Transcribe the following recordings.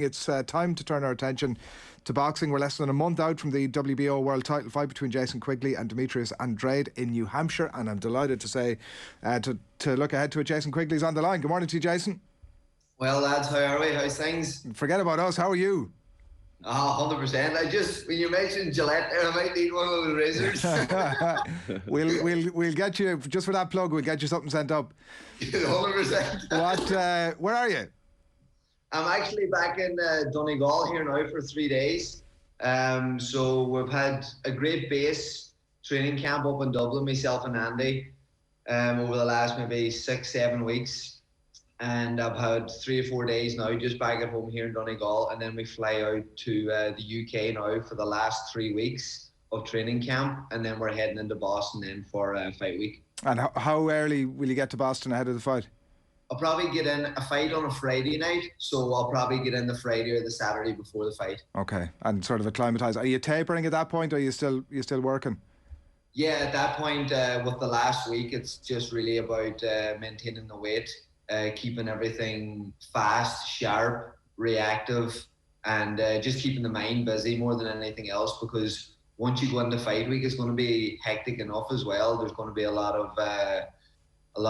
It's time to turn our attention to boxing. We're less than a month out from the WBO world title fight between Jason Quigley and Demetrius Andrade in New Hampshire, and I'm delighted to say to look ahead to it. Jason Quigley's on the line. Good morning to you, Jason. Well, lads, how are we? How's things? Forget about us. How are you? 100%. When you mentioned Gillette there, I might need one of those razors. We'll get you, just for that plug, we'll get you something sent up. 100%. Where are you? I'm actually back in Donegal here now for 3 days. So we've had a great base training camp up in Dublin, myself and Andy, over the last maybe 6-7 weeks. And I've had 3 or 4 days now just back at home here in Donegal. And then we fly out to the UK now for the last 3 weeks of training camp. And then we're heading into Boston then for fight week. And how early will you get to Boston ahead of the fight? I'll probably get in a fight on a Friday night, so I'll probably get in the Friday or the Saturday before the fight. Okay, and sort of acclimatise. Are you tapering at that point, or are you still working? Yeah, at that point, with the last week, it's just really about maintaining the weight, keeping everything fast, sharp, reactive, and just keeping the mind busy more than anything else, because once you go into fight week, it's going to be hectic enough as well. There's going to be a lot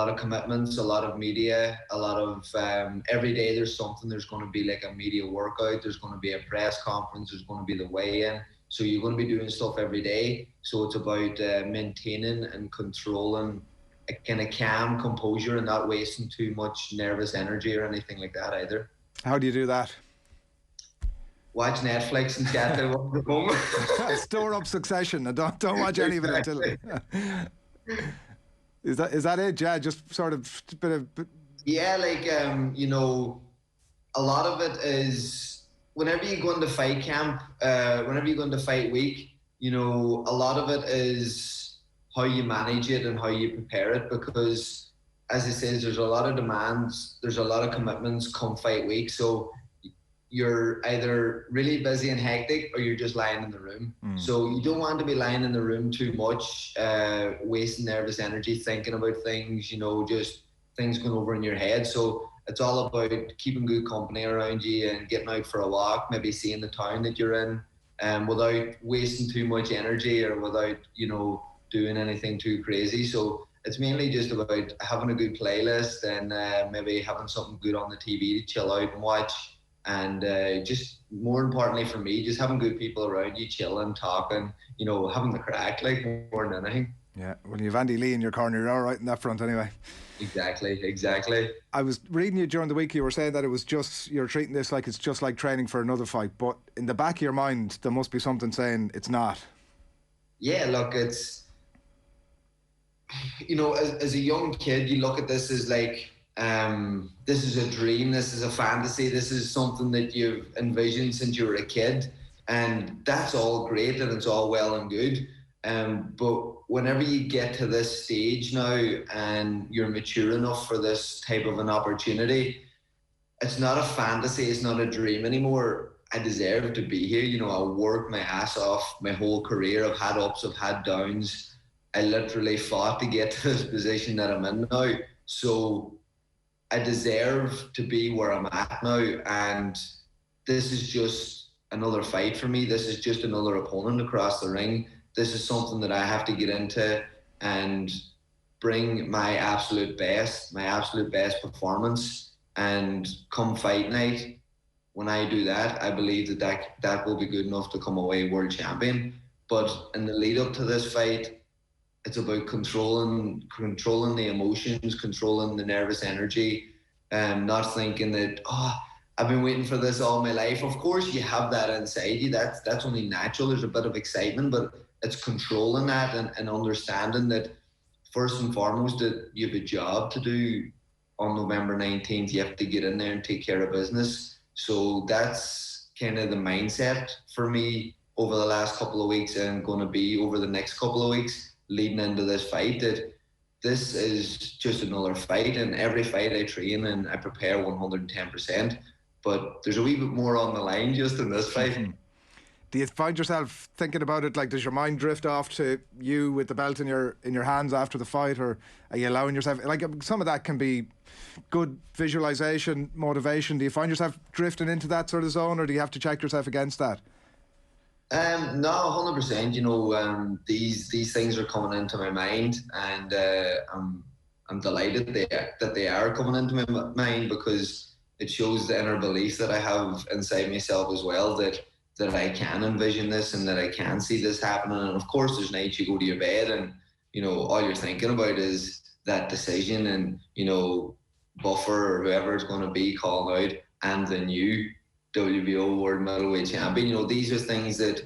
of commitments, a lot of media, a lot of every day there's something. There's going to be like a media workout, there's going to be a press conference, there's going to be the weigh-in. So you're going to be doing stuff every day. So it's about maintaining and controlling a kind of calm composure and not wasting too much nervous energy or anything like that either. How do you do that? Watch Netflix and chat to work at home. Store up Succession and don't watch any of it until... Is that it? Yeah, just sort of a bit of... Yeah, like, a lot of it is whenever you go into fight camp, whenever you go into fight week, a lot of it is how you manage it and how you prepare it, because, as it says, there's a lot of demands, there's a lot of commitments come fight week, so you're either really busy and hectic or you're just lying in the room. So you don't want to be lying in the room too much, wasting nervous energy, thinking about things, just things going over in your head. So it's all about keeping good company around you and getting out for a walk, maybe seeing the town that you're in, without wasting too much energy or without, doing anything too crazy. So it's mainly just about having a good playlist and maybe having something good on the TV to chill out and watch. And just more importantly for me, just having good people around you, chilling, talking, having the crack, like, more than anything. Yeah, well, you've Andy Lee in your corner, you're all right in that front anyway. Exactly. I was reading you during the week, you were saying that you're treating this like it's just like training for another fight, but in the back of your mind, there must be something saying it's not. Yeah, look, it's, as a young kid, you look at this as like, this is a dream, this is a fantasy, this is something that you've envisioned since you were a kid, and that's all great and it's all well and good, but whenever you get to this stage now and you're mature enough for this type of an opportunity, it's not a fantasy, it's not a dream anymore. I deserve to be here. I worked my ass off my whole career. I've had ups, I've had downs. I literally fought to get to this position that I'm in now, so I deserve to be where I'm at now, and this is just another fight for me. This is just another opponent across the ring. This is something that I have to get into and bring my absolute best performance. And come fight night, when I do that, I believe that will be good enough to come away world champion. But in the lead up to this fight, it's about controlling the emotions, controlling the nervous energy, and not thinking that, I've been waiting for this all my life. Of course, you have that inside you. That's only natural. There's a bit of excitement, but it's controlling that and understanding that first and foremost that you have a job to do on November 19th. You have to get in there and take care of business. So that's kind of the mindset for me over the last couple of weeks and going to be over the next couple of weeks leading into this fight, that this is just another fight, and every fight I train and I prepare 110%, but there's a wee bit more on the line just in this fight. Do you find yourself thinking about it? Like, does your mind drift off to you with the belt in your hands after the fight, or are you allowing yourself? Like, some of that can be good visualization, motivation. Do you find yourself drifting into that sort of zone, or do you have to check yourself against that? No, 100%. You know, these things are coming into my mind, and I'm delighted that they are coming into my mind, because it shows the inner belief that I have inside myself as well, that I can envision this and that I can see this happening. And of course, there's nights you go to your bed and, you know, all you're thinking about is that decision, and, you know, Buffer or whoever is going to be calling out, and the new WBO World Middleweight Champion. You know, these are things that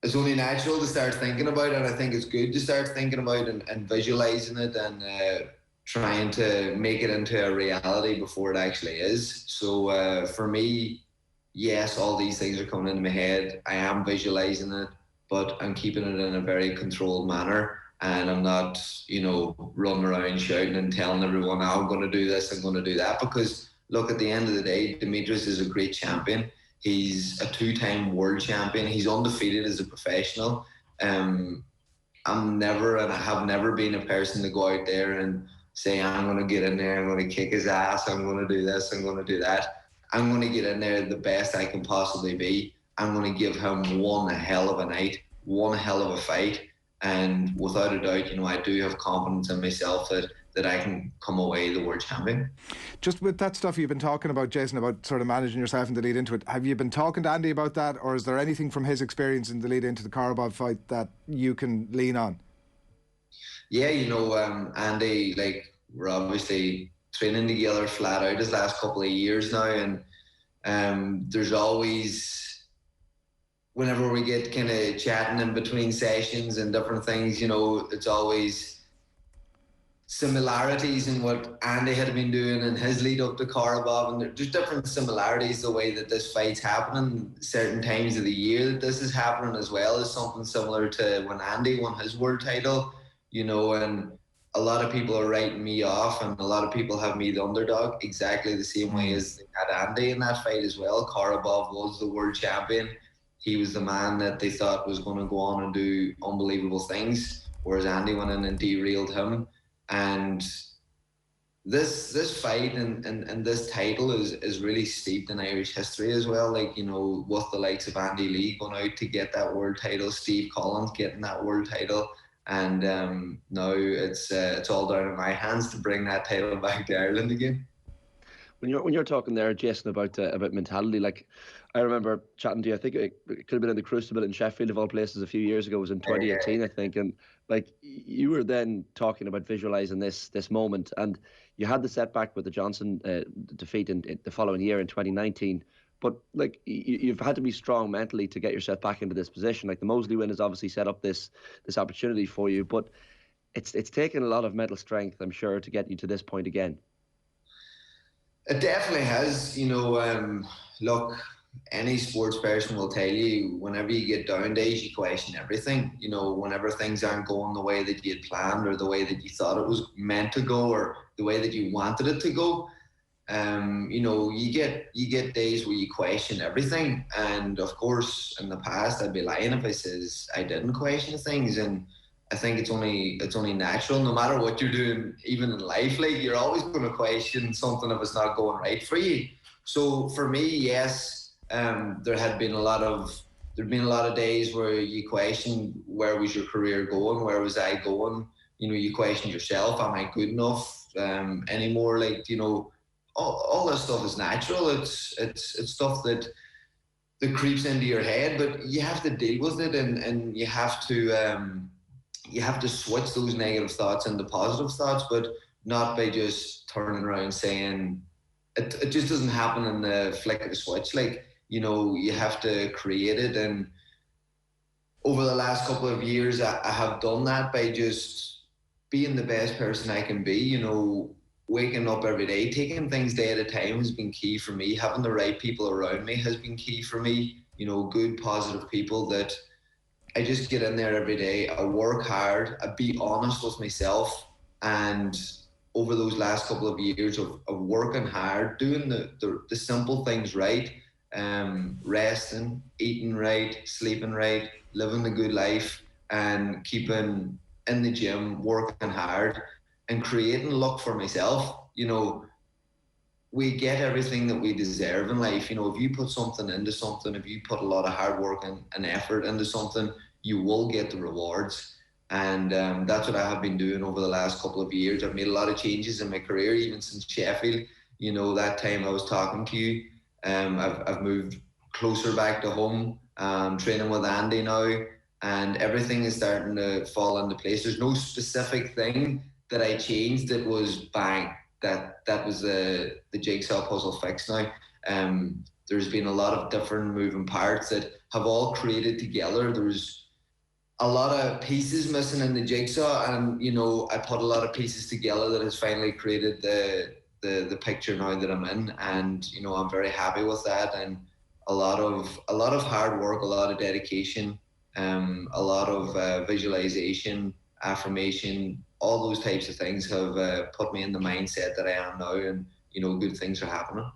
it's only natural to start thinking about, and I think it's good to start thinking about and visualizing it, and trying to make it into a reality before it actually is. So for me, yes, all these things are coming into my head. I am visualizing it, but I'm keeping it in a very controlled manner. And I'm not, you know, running around shouting and telling everyone, oh, I'm going to do this, I'm going to do that. Because, look, at the end of the day, Demetrius is a great champion. He's a 2-time world champion. He's undefeated as a professional. I'm never, and I have never been a person to go out there and say, I'm going to get in there, I'm going to kick his ass, I'm going to do this, I'm going to do that. I'm going to get in there the best I can possibly be. I'm going to give him one hell of a night, one hell of a fight. And without a doubt, you know, I do have confidence in myself that I can come away the world champion. Just with that stuff you've been talking about, Jason, about sort of managing yourself in the lead into it, have you been talking to Andy about that, or is there anything from his experience in the lead into the Karabov fight that you can lean on? Yeah, you know, Andy, like, we're obviously training together flat out his last couple of years now, and there's always, whenever we get kind of chatting in between sessions and different things, you know, it's always similarities in what Andy had been doing in his lead up to Karabov, and there's different similarities the way that this fight's happening, certain times of the year that this is happening, as well as something similar to when Andy won his world title, you know. And a lot of people are writing me off, and a lot of people have me the underdog, exactly the same way as they had Andy in that fight as well. Karabov was the world champion. He was the man that they thought was going to go on and do unbelievable things, whereas Andy went in and derailed him. And this fight and this title is really steeped in Irish history as well. Like, you know, with the likes of Andy Lee going out to get that world title, Steve Collins getting that world title, and now it's all down in my hands to bring that title back to Ireland again. When you're talking there, Jason, about mentality, like, I remember chatting to you, I think it could have been in the Crucible in Sheffield of all places a few years ago. It was in 2018, I think, and like, you were then talking about visualizing this moment, and you had the setback with the Johnson defeat in the following year in 2019. But like, you've had to be strong mentally to get yourself back into this position. Like, the Mosley win has obviously set up this opportunity for you, but it's taken a lot of mental strength, I'm sure, to get you to this point again. It definitely has. You know, look, any sports person will tell you, whenever you get down days, you question everything. You know, whenever things aren't going the way that you had planned, or the way that you thought it was meant to go, or the way that you wanted it to go. You know, you get days where you question everything. And of course, in the past, I'd be lying if I says I didn't question things. And I think it's only natural, no matter what you're doing, even in life, like, you're always going to question something if it's not going right for you. So for me, yes, there'd been a lot of days where you question, where was your career going? Where was I going? You know, you question yourself. Am I good enough anymore? Like, you know, all this stuff is natural. It's stuff that creeps into your head, but you have to deal with it, and you have to switch those negative thoughts into positive thoughts, but not by just turning around saying it just doesn't happen in the flick of a switch. Like, you know, you have to create it. And over the last couple of years, I have done that by just being the best person I can be. You know, waking up every day, taking things day at a time has been key for me. Having the right people around me has been key for me. You know, good, positive people that I just get in there every day. I work hard. I be honest with myself. And over those last couple of years of working hard, doing the simple things right, resting, eating right, sleeping right, living a good life, and keeping in the gym, working hard, and creating luck for myself. We get everything that we deserve in life. If you put something into something, if you put a lot of hard work and effort into something, you will get the rewards. And that's what I have been doing over the last couple of years. I've made a lot of changes in my career, even since Sheffield. That time I was talking to you, I've moved closer back to home, training with Andy now, and everything is starting to fall into place. There's no specific thing that I changed that was bang. That was the jigsaw puzzle fixed now. There's been a lot of different moving parts that have all created together. There's a lot of pieces missing in the jigsaw, and I put a lot of pieces together that has finally created the picture now that I'm in, and I'm very happy with that. And a lot of hard work, a lot of dedication, a lot of visualization, affirmation, all those types of things have put me in the mindset that I am now, and good things are happening.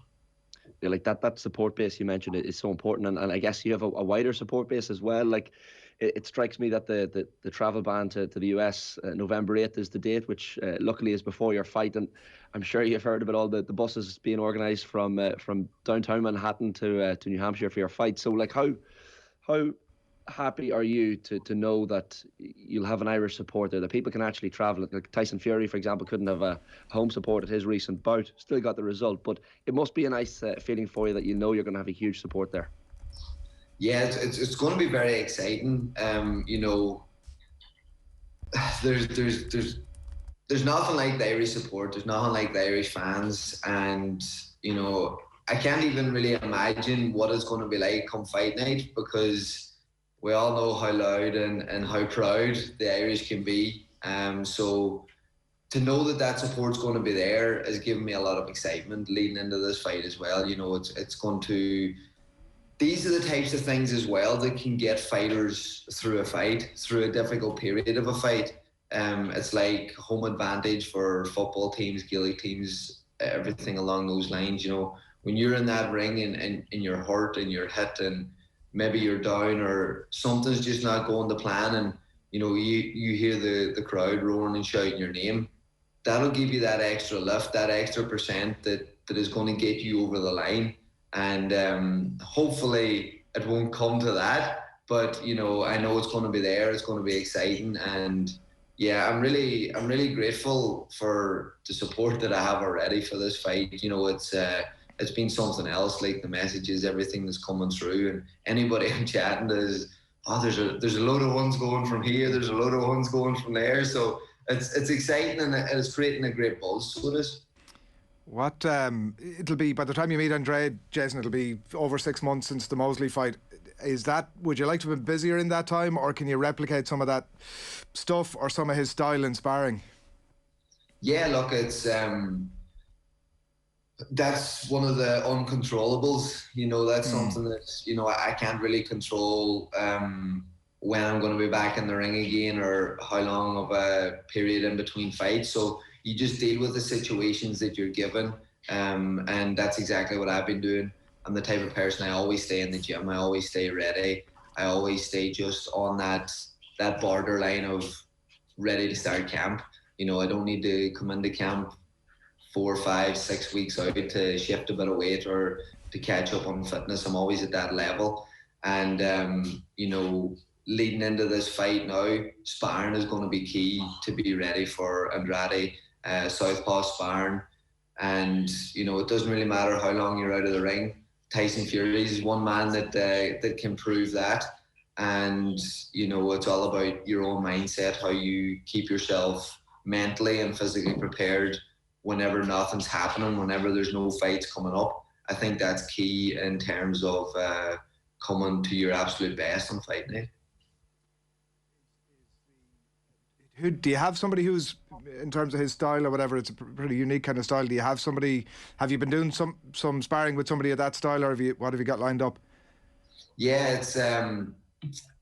Yeah, like that support base you mentioned is so important, and I guess you have a wider support base as well. Like it strikes me that the travel ban to the US, November 8th is the date, which luckily is before your fight, and I'm sure you've heard about all the buses being organised from downtown Manhattan to New Hampshire for your fight. So like how happy are you to know that you'll have an Irish support there, that people can actually travel? Like Tyson Fury, for example, couldn't have a home support at his recent bout, still got the result, but it must be a nice feeling for you that you're going to have a huge support there. Yeah, it's going to be very exciting. There's nothing like the Irish support. There's nothing like the Irish fans, and I can't even really imagine what it's going to be like come fight night, because we all know how loud and how proud the Irish can be. So to know that support's going to be there has given me a lot of excitement leading into this fight as well. It's going to. These are the types of things as well that can get fighters through a fight, through a difficult period of a fight. It's like home advantage for football teams, Gaelic teams, everything along those lines. When you're in that ring and you're hurt and you're hit and maybe you're down or something's just not going to plan, and you hear the crowd roaring and shouting your name, that'll give you that extra lift, that extra percent that is going to get you over the line. And hopefully it won't come to that, but I know it's going to be there. It's going to be exciting, and yeah, I'm really grateful for the support that I have already for this fight. It's been something else, like the messages, everything that's coming through, and anybody I'm chatting to is, there's a load of ones going from here, there's a load of ones going from there. So it's exciting, and it's creating a great buzz. So it is. What it'll be by the time you meet Andrade, Jason, it'll be over 6 months since the Mosley fight. Would you like to have been busier in that time, or can you replicate some of that stuff or some of his style in sparring? Yeah, look, it's that's one of the uncontrollables. That's something that I can't really control. When I'm going to be back in the ring again, or how long of a period in between fights. So you just deal with the situations that you're given, and that's exactly what I've been doing. I'm the type of person, I always stay in the gym, I always stay ready, I always stay just on that borderline of ready to start camp. I don't need to come into camp 4, 5, 6 weeks out to shift a bit of weight or to catch up on fitness. I'm always at that level, and leading into this fight now, sparring is going to be key to be ready for Andrade. Southpaw sparring, and it doesn't really matter how long you're out of the ring. Tyson Fury is one man that can prove that, and it's all about your own mindset, how you keep yourself mentally and physically prepared whenever nothing's happening, whenever there's no fights coming up. I think that's key in terms of coming to your absolute best on fight night. Who do you have? Somebody who's, in terms of his style or whatever, it's a pretty unique kind of style. Do you have somebody? Have you been doing some sparring with somebody of that style, or what have you got lined up? Yeah, it's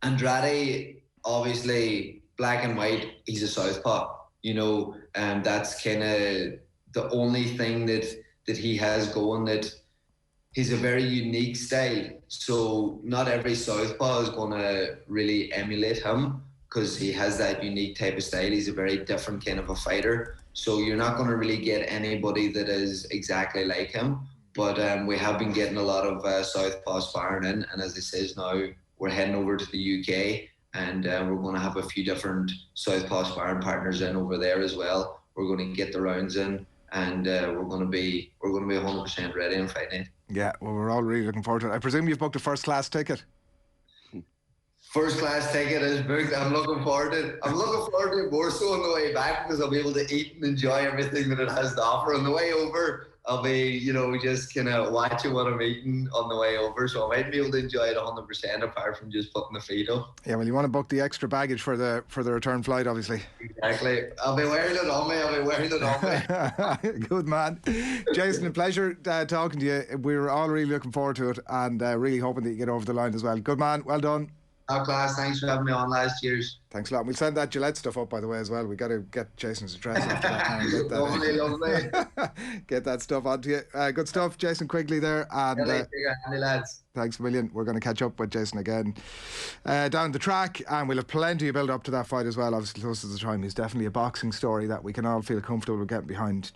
Andrade. Obviously, black and white. He's a southpaw. And that's kind of the only thing that he has going. That he's a very unique style. So not every southpaw is going to really emulate him because he has that unique type of style. He's a very different kind of a fighter. So you're not going to really get anybody that is exactly like him. But we have been getting a lot of southpaw sparring in. And as it says now, we're heading over to the UK and we're going to have a few different southpaw sparring partners in over there as well. We're going to get the rounds in and we're going to be 100% ready on fight night. Yeah, well, we're all really looking forward to it. I presume you've booked a first class ticket. First class ticket is booked. I'm looking forward to it. I'm looking forward to it more so on the way back because I'll be able to eat and enjoy everything that it has to offer. On the way over, I'll be, just kind of watching what I'm eating on the way over. So I might be able to enjoy it 100% apart from just putting the feet up. Yeah, well, you want to book the extra baggage for the return flight, obviously. Exactly. I'll be wearing it on me. Good man. Jason, a pleasure talking to you. We're all really looking forward to it and really hoping that you get over the line as well. Good man. Well done. Top class. Thanks for having me on, lads. Cheers. Thanks a lot. We'll send that Gillette stuff up, by the way, as well. We got to get Jason's address after that. Lovely. Get that stuff onto you. Good stuff, Jason Quigley there. And lads. Thanks a million. We're going to catch up with Jason again down the track, and we'll have plenty of build up to that fight as well. Obviously, close to the time. He's definitely a boxing story that we can all feel comfortable with getting behind.